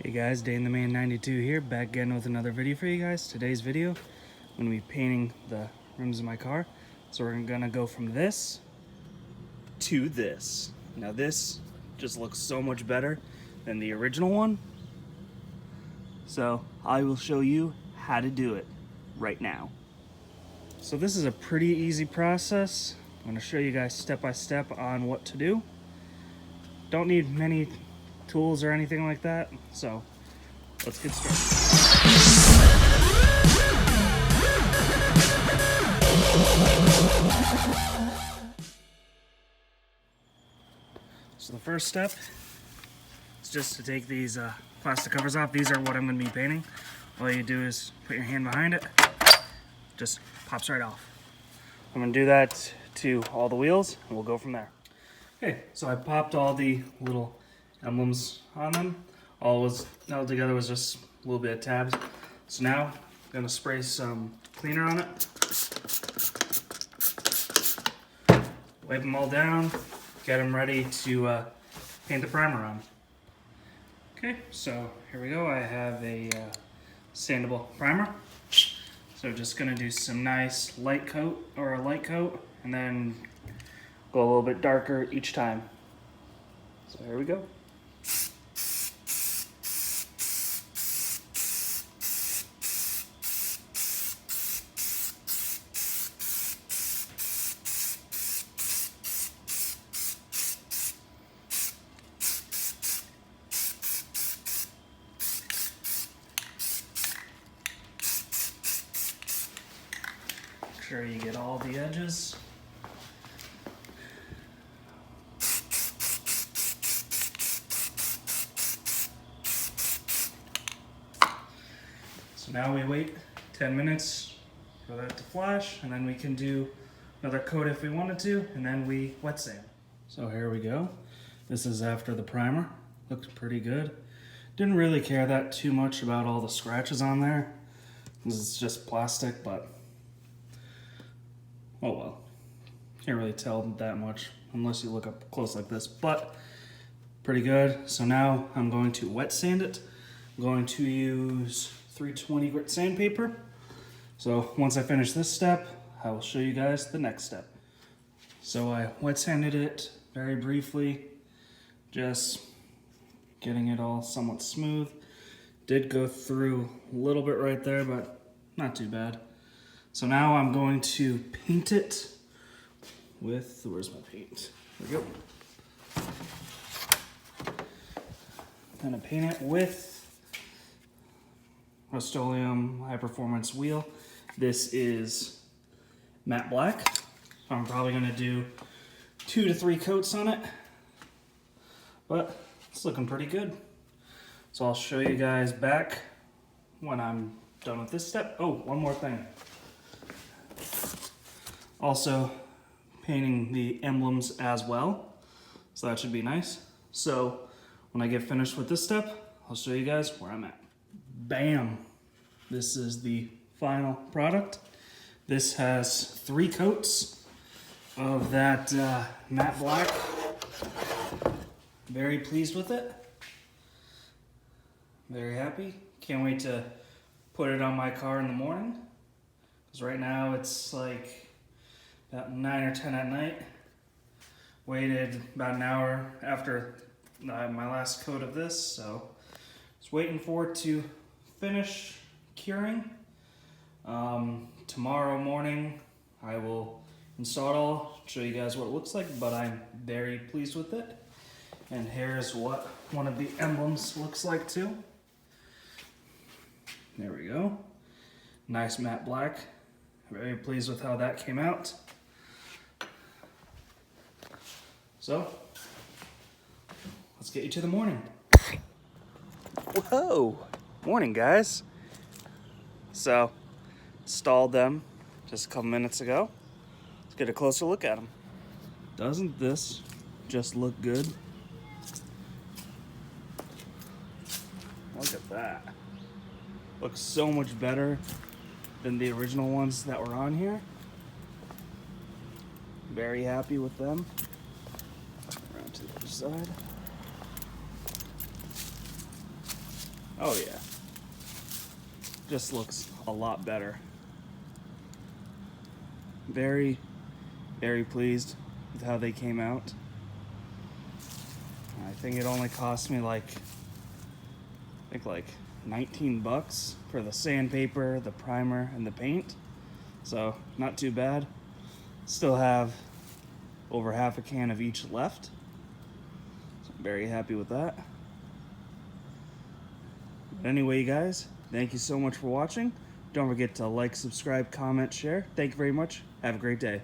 Hey guys, Day in the Man 92 here, back again with another video for you guys. Today's video, I'm going to be painting the rims of my car. So we're going to go from this to this. Now this just looks so much better than the original one. So I will show you how to do it right now. So this is a pretty easy process. I'm going to show you guys step by step on what to do. Don't need many tools or anything like that, so let's get started. So the first step is just to take these plastic covers off. These are what I'm going to be painting. All you do is put your hand behind it, just pops right off. I'm going to do that to all the wheels and we'll go from there. Okay, so I popped all the little emblems on them. All was held together was just a little bit of tabs. So now I'm gonna spray some cleaner on it. Wipe them all down, get them ready to paint the primer on. Okay, so here we go. I have a sandable primer. So just gonna do some nice light coat or a light coat and then go a little bit darker each time. So here we go. Make sure you get all the edges. So now we wait 10 minutes for that to flash, and then we can do another coat if we wanted to, and then we wet sand. So here we go. This is after the primer. Looks pretty good. Didn't really care that too much about all the scratches on there. This is just plastic, but oh well. Can't really tell that much unless you look up close like this, but pretty good. So now I'm going to wet sand it. I'm going to use 320 grit sandpaper. So once I finish this step, I will show you guys the next step. So I wet sanded it very briefly, just getting it all somewhat smooth. Did go through a little bit right there, but not too bad. So now I'm going to paint it with, where's my paint? There we go. I'm gonna paint it with Rust-Oleum High Performance Wheel. This is matte black. I'm probably gonna do 2 to 3 coats on it, but it's looking pretty good. So I'll show you guys back when I'm done with this step. Oh, one more thing. Also painting the emblems as well, so that should be nice. So when I get finished with this step, I'll show you guys where I'm at. Bam! This is the final product. This has 3 coats of that matte black. Very pleased with it. Very happy. Can't wait to put it on my car in the morning. Because right now it's like about 9 or 10 at night. Waited about an hour after my last coat of this, so just waiting for it to finish curing. Tomorrow morning I will install it all, show you guys what it looks like, but I'm very pleased with it. And here's what one of the emblems looks like too. There we go. Nice matte black. Very pleased with how that came out. So, let's get you to the morning. Whoa! Morning, guys. So, installed them just a couple minutes ago. Let's get a closer look at them. Doesn't this just look good? Look at that. Looks so much better than the original ones that were on here. Very happy with them. Around to the other side. Oh yeah. Just looks a lot better. Very, very pleased with how they came out. I think it only cost me like 19 bucks for the sandpaper, the primer, and the paint. So not too bad. Still have over half a can of each left. So I'm very happy with that. But anyway, you guys, thank you so much for watching. Don't forget to like, subscribe, comment, share. Thank you very much. Have a great day.